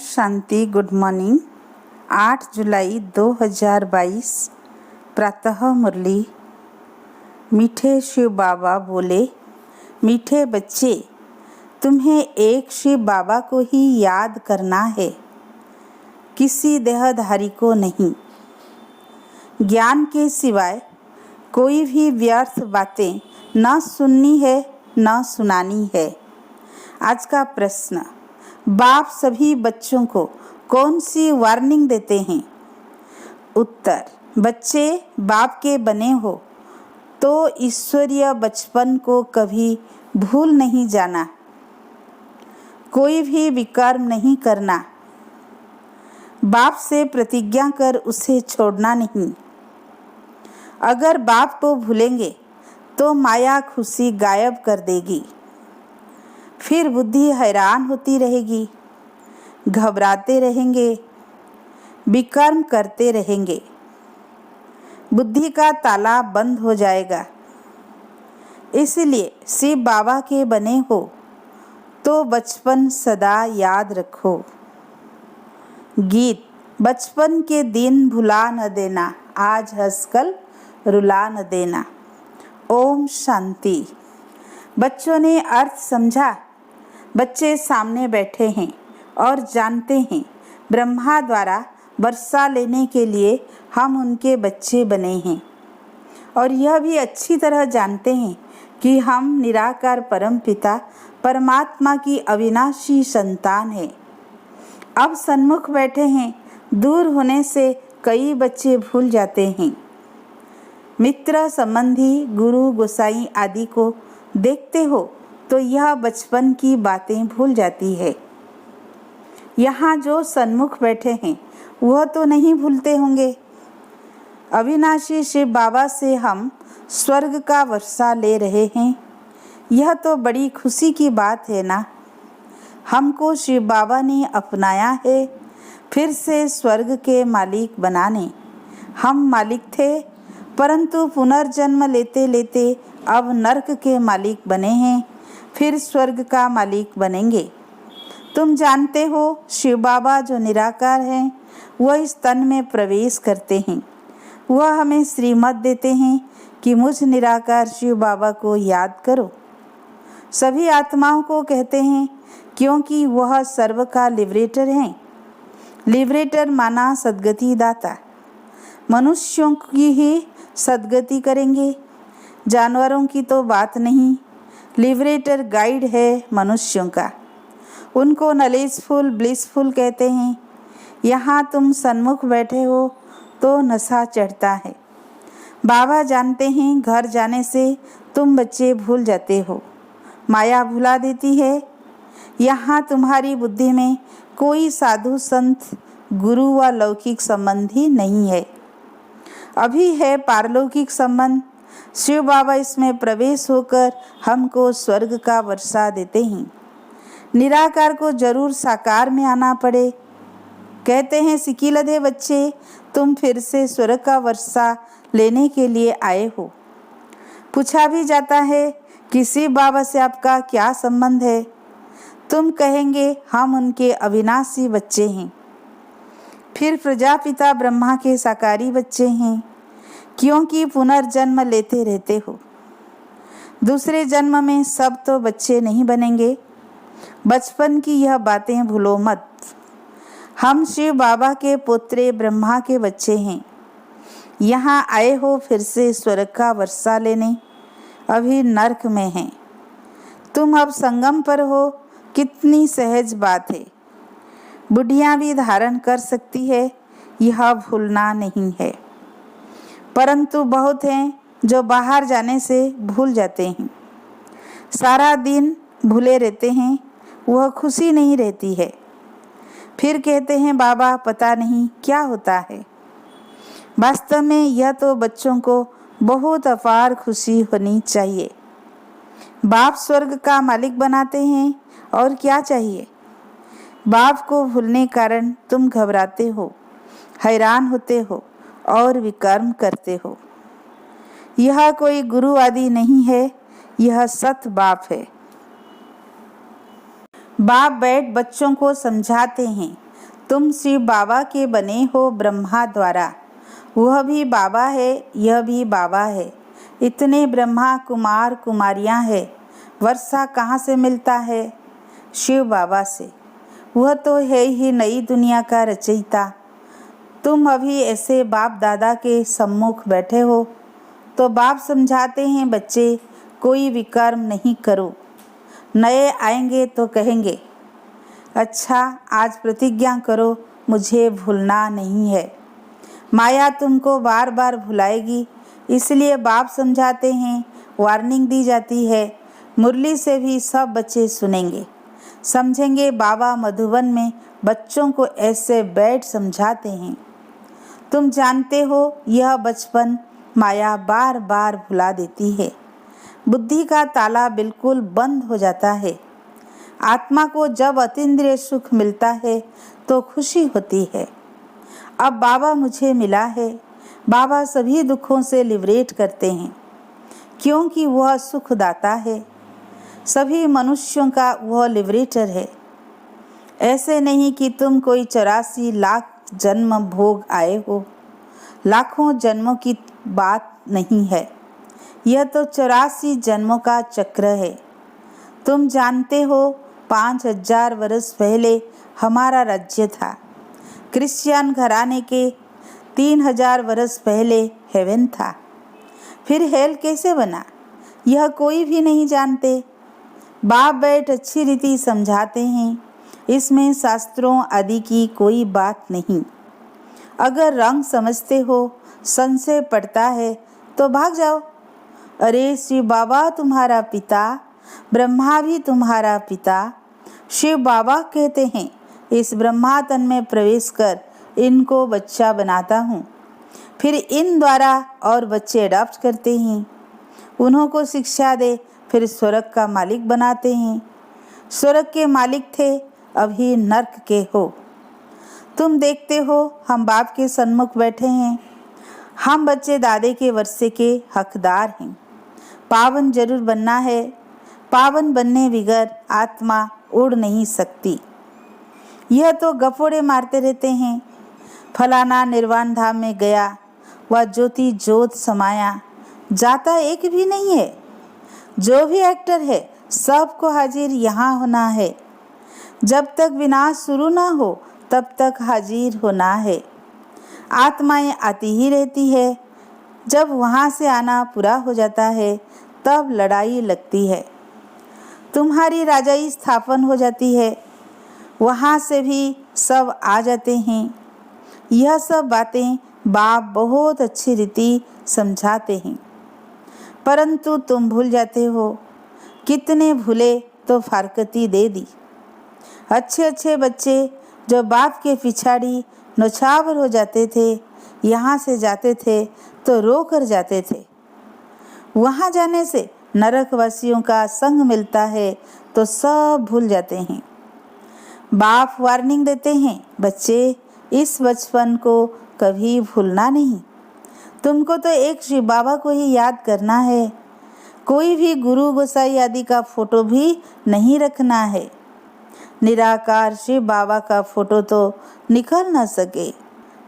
शांति। Good morning. 8 जुलाई 2022 प्रातः मुरली। मीठे शिव बाबा बोले, मीठे बच्चे, तुम्हें एक शिव बाबा को ही याद करना है, किसी देहधारी को नहीं। ज्ञान के सिवाय कोई भी व्यर्थ बातें न सुननी है न सुनानी है। आज का प्रश्न, बाप सभी बच्चों को कौन सी वार्निंग देते हैं? उत्तर, बच्चे बाप के बने हो तो ईश्वरीय बचपन को कभी भूल नहीं जाना, कोई भी विकर्म नहीं करना, बाप से प्रतिज्ञा कर उसे छोड़ना नहीं। अगर बाप को भूलेंगे तो माया खुशी गायब कर देगी, फिर बुद्धि हैरान होती रहेगी, घबराते रहेंगे, विकर्म करते रहेंगे, बुद्धि का ताला बंद हो जाएगा। इसलिए शिव बाबा के बने हो तो बचपन सदा याद रखो। गीत, बचपन के दिन भुला न देना, आज हंसकर रुला न देना। ओम शांति। बच्चों ने अर्थ समझा। बच्चे सामने बैठे हैं और जानते हैं ब्रह्मा द्वारा वर्षा लेने के लिए हम उनके बच्चे बने हैं, और यह भी अच्छी तरह जानते हैं कि हम निराकार परम पिता परमात्मा की अविनाशी संतान हैं। अब सन्मुख बैठे हैं, दूर होने से कई बच्चे भूल जाते हैं। मित्र, संबंधी, गुरु, गोसाई आदि को देखते हो तो यह बचपन की बातें भूल जाती है। यहाँ जो सन्मुख बैठे हैं वह तो नहीं भूलते होंगे। अविनाशी शिव बाबा से हम स्वर्ग का वर्षा ले रहे हैं, यह तो बड़ी खुशी की बात है ना। हमको शिव बाबा ने अपनाया है, फिर से स्वर्ग के मालिक बनाने। हम मालिक थे, परंतु पुनर्जन्म लेते लेते अब नरक के मालिक बने हैं, फिर स्वर्ग का मालिक बनेंगे। तुम जानते हो शिव बाबा जो निराकार हैं वह इस तन में प्रवेश करते हैं। वह हमें श्रीमत देते हैं कि मुझ निराकार शिव बाबा को याद करो। सभी आत्माओं को कहते हैं क्योंकि वह सर्व का लिबरेटर हैं। लिबरेटर माना सद्गति दाता। मनुष्यों की ही सद्गति करेंगे, जानवरों की तो बात नहीं। लिबरेटर गाइड है मनुष्यों का। उनको नॉलेजफुल ब्लिसफुल कहते हैं। यहाँ तुम सन्मुख बैठे हो तो नशा चढ़ता है। बाबा जानते हैं घर जाने से तुम बच्चे भूल जाते हो, माया भुला देती है। यहाँ तुम्हारी बुद्धि में कोई साधु संत गुरु व लौकिक संबंधी नहीं है, अभी है पारलौकिक संबंध। शिव बाबा इसमें प्रवेश होकर हमको स्वर्ग का वर्षा देते हैं। निराकार को जरूर साकार में आना पड़े। कहते हैं सिकीलधे बच्चे, तुम फिर से स्वर्ग का वर्षा लेने के लिए आए हो। पूछा भी जाता है कि शिव बाबा से आपका क्या संबंध है? तुम कहेंगे हम उनके अविनाशी बच्चे हैं। फिर प्रजापिता ब्रह्मा के साकारी बच्चे हैं, क्योंकि पुनर्जन्म लेते रहते हो। दूसरे जन्म में सब तो बच्चे नहीं बनेंगे। बचपन की यह बातें भूलो मत। हम शिव बाबा के पुत्रे ब्रह्मा के बच्चे हैं। यहाँ आए हो फिर से स्वर्ग का वर्षा लेने, अभी नरक में हैं। तुम अब संगम पर हो, कितनी सहज बात है। बुढ़ियाँ भी धारण कर सकती है, यह भूलना नहीं है। परंतु बहुत हैं जो बाहर जाने से भूल जाते हैं। सारा दिन भूले रहते हैं, वह खुशी नहीं रहती है। फिर कहते हैं बाबा पता नहीं क्या होता है। वास्तव में यह तो बच्चों को बहुत अपार खुशी होनी चाहिए। बाप स्वर्ग का मालिक बनाते हैं, और क्या चाहिए। बाप को भूलने कारण तुम घबराते हो, हैरान होते हो और विकर्म करते हो। यह कोई गुरु आदि नहीं है, यह सत बाप है। बाप बैठ बच्चों को समझाते हैं, तुम शिव बाबा के बने हो ब्रह्मा द्वारा, वह भी बाबा है, यह भी बाबा है। इतने ब्रह्मा कुमार कुमारियां हैं, वर्षा कहाँ से मिलता है? शिव बाबा से। वह तो है ही नई दुनिया का रचयिता। तुम अभी ऐसे बाप दादा के सम्मुख बैठे हो तो बाप समझाते हैं, बच्चे कोई विकर्म नहीं करो। नए आएंगे तो कहेंगे, अच्छा आज प्रतिज्ञा करो मुझे भूलना नहीं है। माया तुमको बार बार भुलाएगी, इसलिए बाप समझाते हैं, वार्निंग दी जाती है। मुरली से भी सब बच्चे सुनेंगे, समझेंगे। बाबा मधुबन में बच्चों को ऐसे बैठ समझाते हैं। तुम जानते हो यह बचपन माया बार बार भुला देती है। बुद्धि का ताला बिल्कुल बंद हो जाता है। आत्मा को जब अतीन्द्रिय सुख मिलता है तो खुशी होती है। अब बाबा मुझे मिला है। बाबा सभी दुखों से लिबरेट करते हैं, क्योंकि वह सुखदाता है। सभी मनुष्यों का वह लिबरेटर है। ऐसे नहीं कि तुम कोई 84 लाख जन्म भोग आए हो। लाखों जन्मों की बात नहीं है, यह तो 84 जन्मों का चक्र है। तुम जानते हो 5000 वर्ष पहले हमारा राज्य था। क्रिश्चियन घराने के 3000 वर्ष पहले हेवन था। फिर हेल कैसे बना, यह कोई भी नहीं जानते। बाप बैठ अच्छी रीति समझाते हैं। इसमें शास्त्रों आदि की कोई बात नहीं। अगर रंग समझते हो, संशय पड़ता है तो भाग जाओ। अरे शिव बाबा तुम्हारा पिता, ब्रह्मा भी तुम्हारा पिता। शिव बाबा कहते हैं, इस ब्रह्मा तन में प्रवेश कर इनको बच्चा बनाता हूँ। फिर इन द्वारा और बच्चे अडॉप्ट करते हैं। उन्हों को शिक्षा दे, फिर स्वर्ग का मालिक बनाते हैं। स्वर्ग के मालिक थे, अभी नर्क के हो। तुम देखते हो हम बाप के सन्मुख बैठे हैं। हम बच्चे दादे के वर्षे के हकदार हैं। पावन जरूर बनना है। पावन बनने बगैर आत्मा उड़ नहीं सकती। यह तो गफोड़े मारते रहते हैं, फलाना निर्वाण धाम में गया, वह ज्योति ज्योत समाया। जाता एक भी नहीं है। जो भी एक्टर है सबको हाजिर यहाँ होना है। जब तक विनाश शुरू ना हो तब तक हाजिर होना है। आत्माएं आती ही रहती है। जब वहाँ से आना पूरा हो जाता है तब लड़ाई लगती है। तुम्हारी राजाई स्थापन हो जाती है, वहाँ से भी सब आ जाते हैं। यह सब बातें बाप बहुत अच्छी रीति समझाते हैं, परंतु तुम भूल जाते हो। कितने भूले तो फारकती दे दी। अच्छे अच्छे बच्चे जो बाप के पिछाड़ी नौछावर हो जाते थे, यहाँ से जाते थे तो रो कर जाते थे। वहाँ जाने से नरकवासियों का संग मिलता है तो सब भूल जाते हैं। बाप वार्निंग देते हैं, बच्चे इस बचपन को कभी भूलना नहीं। तुमको तो एक शिव बाबा को ही याद करना है। कोई भी गुरु गोसाई आदि का फोटो भी नहीं रखना है। निराकार शिव बाबा का फोटो तो निकल न सके।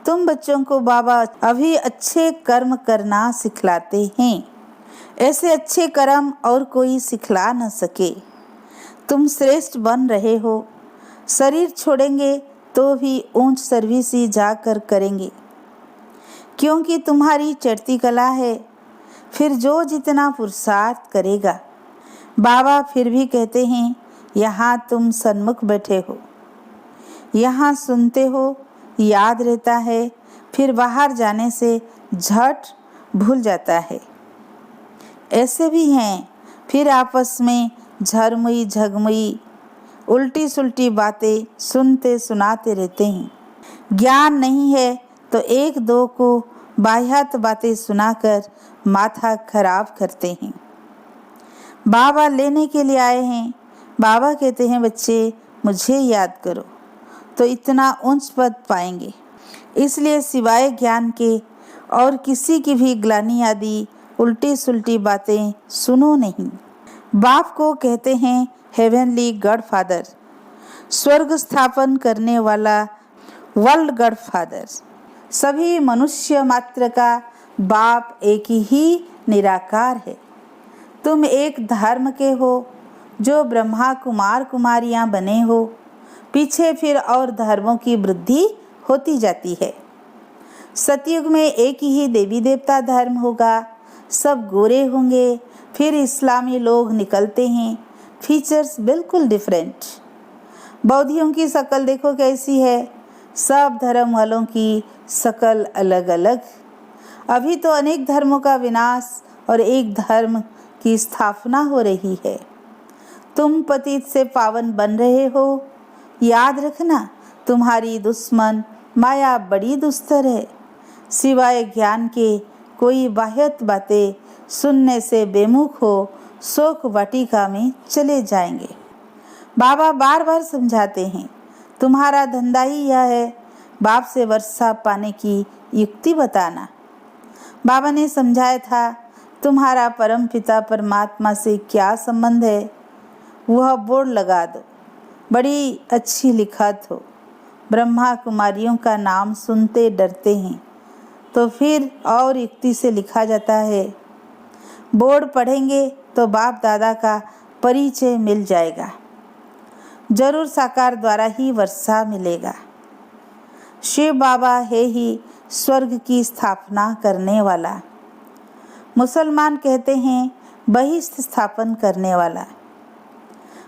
तुम बच्चों को बाबा अभी अच्छे कर्म करना सिखलाते हैं। ऐसे अच्छे कर्म और कोई सिखला न सके। तुम श्रेष्ठ बन रहे हो। शरीर छोड़ेंगे तो भी ऊंच सर्विस ही जाकर करेंगे, क्योंकि तुम्हारी चढ़ती कला है। फिर जो जितना पुरुषार्थ करेगा। बाबा फिर भी कहते हैं, यहाँ तुम सन्मुख बैठे हो, यहाँ सुनते हो, याद रहता है, फिर बाहर जाने से झट भूल जाता है। ऐसे भी हैं, फिर आपस में झरमुई झगमुई उल्टी सुल्टी बातें सुनते सुनाते रहते हैं। ज्ञान नहीं है तो एक दो को बाह्यात बातें सुनाकर माथा खराब करते हैं। बाबा लेने के लिए आए हैं। बाबा कहते हैं, बच्चे मुझे याद करो तो इतना उच्च पद पाएंगे। इसलिए सिवाय ज्ञान के और किसी की भी ग्लानि आदि उल्टी सुल्टी बातें सुनो नहीं। बाप को कहते हैं हेवनली गॉडफादर, स्वर्ग स्थापन करने वाला, वर्ल्ड गॉड फादर, सभी मनुष्य मात्र का बाप एक ही निराकार है। तुम एक धर्म के हो जो ब्रह्मा कुमार कुमारियां बने हो, पीछे फिर और धर्मों की वृद्धि होती जाती है। सतयुग में एक ही देवी देवता धर्म होगा, सब गोरे होंगे, फिर इस्लामी लोग निकलते हैं, फीचर्स बिल्कुल डिफरेंट। बौद्धियों की शक्ल देखो कैसी है, सब धर्म वालों की शक्ल अलग अलग। अभी तो अनेक धर्मों का विनाश और एक धर्म की स्थापना हो रही है। तुम पतित से पावन बन रहे हो। याद रखना, तुम्हारी दुश्मन माया बड़ी दुस्तर है। सिवाय ज्ञान के कोई बाह्यत बातें सुनने से बेमुख हो शोक वाटिका में चले जाएंगे। बाबा बार बार समझाते हैं, तुम्हारा धंधा ही यह है, बाप से वर्षा पाने की युक्ति बताना। बाबा ने समझाया था, तुम्हारा परम पिता परमात्मा से क्या संबंध है, वह बोर्ड लगा दो, बड़ी अच्छी लिखत हो। ब्रह्मा कुमारियों का नाम सुनते डरते हैं, तो फिर और युक्ति से लिखा जाता है। बोर्ड पढ़ेंगे तो बाप दादा का परिचय मिल जाएगा। जरूर साकार द्वारा ही वर्षा मिलेगा। शिव बाबा है ही स्वर्ग की स्थापना करने वाला। मुसलमान कहते हैं बहिष्ठ स्थापन करने वाला।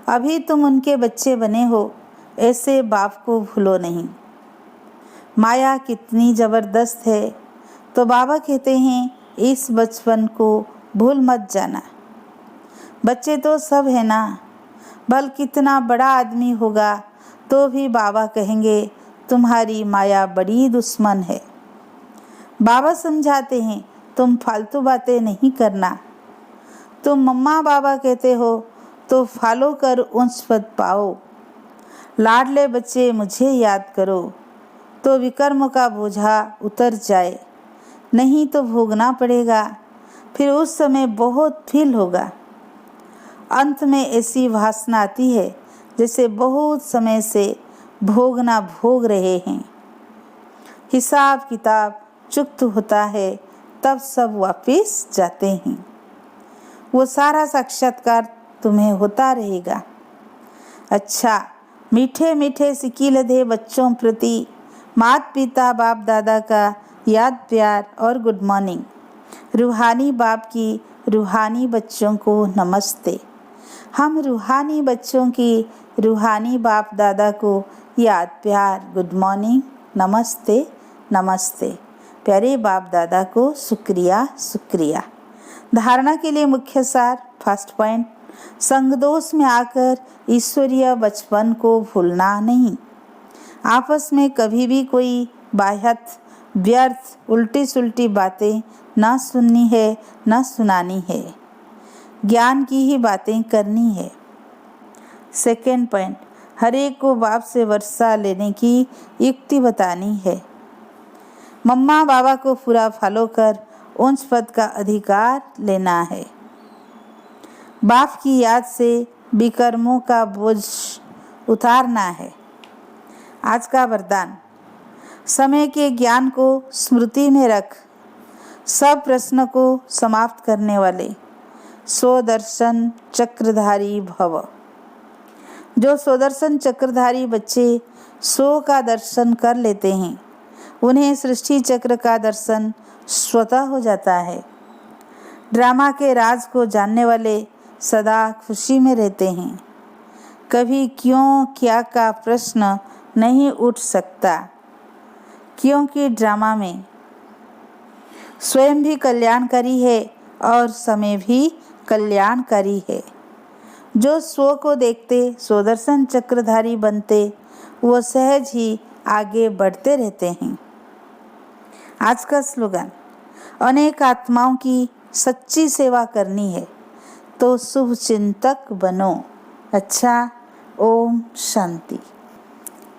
अभी तुम उनके बच्चे बने हो, ऐसे बाप को भूलो नहीं। माया कितनी जबरदस्त है, तो बाबा कहते हैं इस बचपन को भूल मत जाना। बच्चे तो सब है ना, भल कितना बड़ा आदमी होगा तो भी बाबा कहेंगे तुम्हारी माया बड़ी दुश्मन है। बाबा समझाते हैं तुम फालतू बातें नहीं करना। तुम मम्मा बाबा कहते हो तो फॉलो कर उच्च पद पाओ। लाडले बच्चे मुझे याद करो तो विकर्म का बोझा उतर जाए, नहीं तो भोगना पड़ेगा। फिर उस समय बहुत फील होगा। अंत में ऐसी वासना आती है जैसे बहुत समय से भोगना भोग रहे हैं। हिसाब किताब चुक्त होता है, तब सब वापस जाते हैं। वो सारा साक्षात्कार तुम्हें होता रहेगा। अच्छा, मीठे मीठे सिक्की लदे बच्चों प्रति माता पिता बाप दादा का याद प्यार और गुड मॉर्निंग। रूहानी बाप की रूहानी बच्चों को नमस्ते। हम रूहानी बच्चों की रूहानी बाप दादा को याद प्यार गुड मॉर्निंग, नमस्ते नमस्ते। प्यारे बाप दादा को शुक्रिया शुक्रिया। धारणा के लिए मुख्य सार, फर्स्ट पॉइंट, संगदोष में आकर ईश्वरीय बचपन को भूलना नहीं। आपस में कभी भी कोई बाह्यत व्यर्थ उल्टी सुल्टी बातें न सुननी है न सुनानी है, ज्ञान की ही बातें करनी है। सेकेंड पॉइंट, हर एक को बाप से वर्षा लेने की युक्ति बतानी है। मम्मा बाबा को पूरा फॉलो कर उच्च पद का अधिकार लेना है। बाप की याद से विकर्मों का बोझ उतारना है। आज का वरदान, समय के ज्ञान को स्मृति में रख, सब प्रश्न को समाप्त करने वाले स्वदर्शन चक्रधारी भव। जो स्वदर्शन चक्रधारी बच्चे सो का दर्शन कर लेते हैं, उन्हें सृष्टि चक्र का दर्शन स्वतः हो जाता है। ड्रामा के राज को जानने वाले सदा खुशी में रहते हैं। कभी क्यों क्या का प्रश्न नहीं उठ सकता, क्योंकि ड्रामा में स्वयं भी कल्याणकारी है और समय भी कल्याणकारी है। जो स्व को देखते स्वदर्शन चक्रधारी बनते, वो सहज ही आगे बढ़ते रहते हैं। आज का स्लोगन, अनेक आत्माओं की सच्ची सेवा करनी है तो शुभ चिंतक बनो। अच्छा, ओम शांति।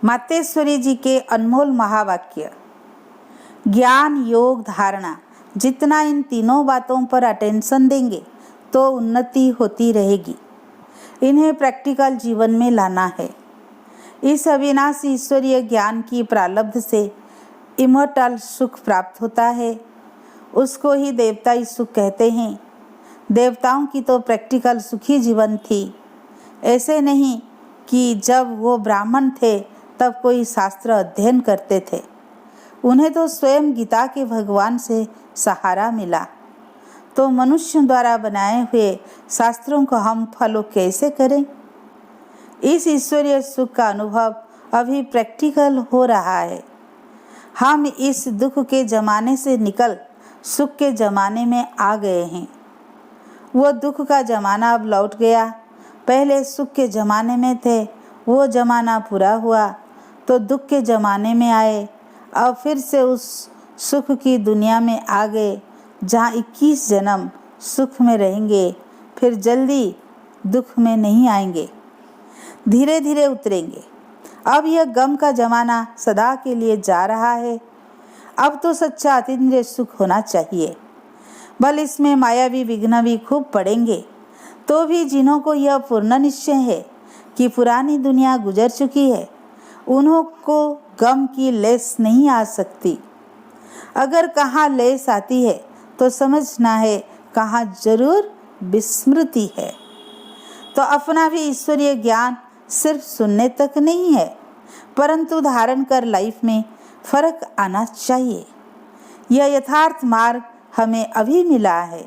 मातेश्वरी जी के अनमोल महावाक्य, ज्ञान योग धारणा, जितना इन तीनों बातों पर अटेंशन देंगे तो उन्नति होती रहेगी। इन्हें प्रैक्टिकल जीवन में लाना है। इस अविनाशी ईश्वरीय ज्ञान की प्रारब्ध से इमोर्टल सुख प्राप्त होता है। उसको ही देवताई सुख कहते हैं। देवताओं की तो प्रैक्टिकल सुखी जीवन थी। ऐसे नहीं कि जब वो ब्राह्मण थे तब कोई शास्त्र अध्ययन करते थे। उन्हें तो स्वयं गीता के भगवान से सहारा मिला। तो मनुष्य द्वारा बनाए हुए शास्त्रों को हम फॉलो कैसे करें? इस ईश्वरीय सुख का अनुभव अभी प्रैक्टिकल हो रहा है। हम इस दुख के ज़माने से निकल सुख के ज़माने में आ गए हैं। वो दुख का ज़माना अब लौट गया। पहले सुख के ज़माने में थे, वो ज़माना पूरा हुआ तो दुख के ज़माने में आए। अब फिर से उस सुख की दुनिया में आ गए जहाँ 21 जन्म सुख में रहेंगे, फिर जल्दी दुख में नहीं आएंगे, धीरे धीरे उतरेंगे। अब यह गम का ज़माना सदा के लिए जा रहा है। अब तो सच्चा अतीन्द्रिय सुख होना चाहिए। बल इसमें मायावी विघ्न भी खूब पड़ेंगे, तो भी जिन्हों को यह पूर्ण निश्चय है कि पुरानी दुनिया गुजर चुकी है, उन्हों को गम की लेस नहीं आ सकती। अगर कहाँ लेस आती है तो समझना है कहाँ जरूर विस्मृति है। तो अपना भी ईश्वरीय ज्ञान सिर्फ सुनने तक नहीं है, परंतु धारण कर लाइफ में फर्क आना चाहिए। यह यथार्थ मार्ग हमें अभी मिला है।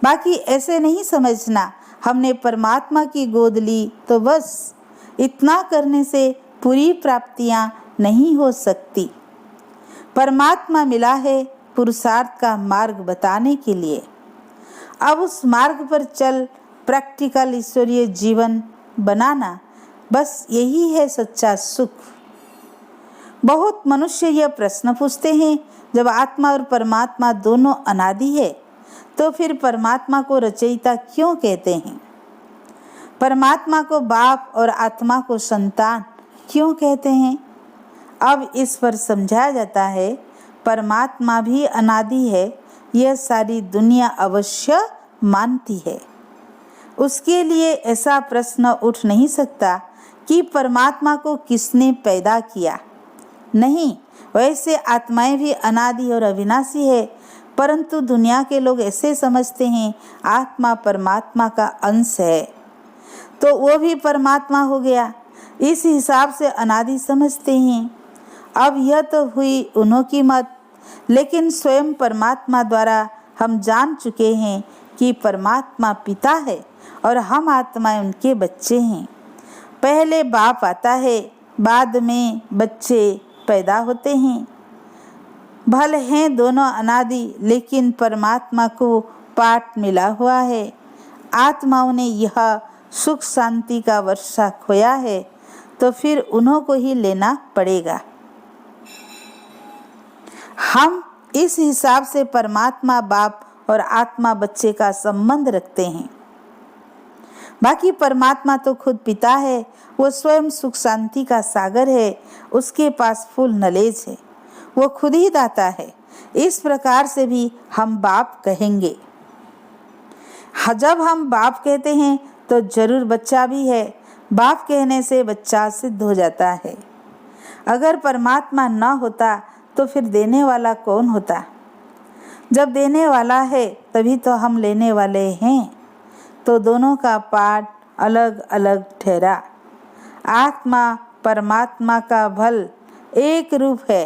बाकी ऐसे नहीं समझना हमने परमात्मा की गोद ली तो बस इतना करने से पूरी प्राप्तियां नहीं हो सकती। परमात्मा मिला है पुरुषार्थ का मार्ग बताने के लिए। अब उस मार्ग पर चल प्रैक्टिकल ईश्वरीय जीवन बनाना, बस यही है सच्चा सुख। बहुत मनुष्य यह प्रश्न पूछते हैं, जब आत्मा और परमात्मा दोनों अनादि है तो फिर परमात्मा को रचयिता क्यों कहते हैं? परमात्मा को बाप और आत्मा को संतान क्यों कहते हैं? अब इस पर समझाया जाता है, परमात्मा भी अनादि है, यह सारी दुनिया अवश्य मानती है। उसके लिए ऐसा प्रश्न उठ नहीं सकता कि परमात्मा को किसने पैदा किया। नहीं, वैसे आत्माएं भी अनादि और अविनाशी है, परंतु दुनिया के लोग ऐसे समझते हैं आत्मा परमात्मा का अंश है तो वो भी परमात्मा हो गया, इस हिसाब से अनादि समझते हैं। अब यह तो हुई उन्हों की मत, लेकिन स्वयं परमात्मा द्वारा हम जान चुके हैं कि परमात्मा पिता है और हम आत्माएं उनके बच्चे हैं। पहले बाप आता है, बाद में बच्चे पैदा होते हैं। भले हैं दोनों अनादि, लेकिन परमात्मा को पाठ मिला हुआ है। आत्माओं ने यह सुख शांति का वर्षा खोया है तो फिर उन्हों को ही लेना पड़ेगा। हम इस हिसाब से परमात्मा बाप और आत्मा बच्चे का संबंध रखते हैं। बाकी परमात्मा तो खुद पिता है, वो स्वयं सुख शांति का सागर है, उसके पास फुल नॉलेज है, वो खुद ही दाता है। इस प्रकार से भी हम बाप कहेंगे। जब हम बाप कहते हैं तो जरूर बच्चा भी है। बाप कहने से बच्चा सिद्ध हो जाता है। अगर परमात्मा न होता तो फिर देने वाला कौन होता? जब देने वाला है तभी तो हम लेने वाले हैं। तो दोनों का पाठ अलग अलग ठहरा। आत्मा परमात्मा का भल एक रूप है,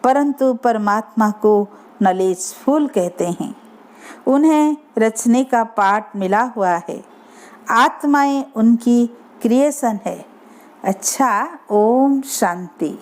परंतु परमात्मा को नॉलेजफुल कहते हैं। उन्हें रचने का पाठ मिला हुआ है। आत्माएं उनकी क्रिएशन है। अच्छा, ओम शांति।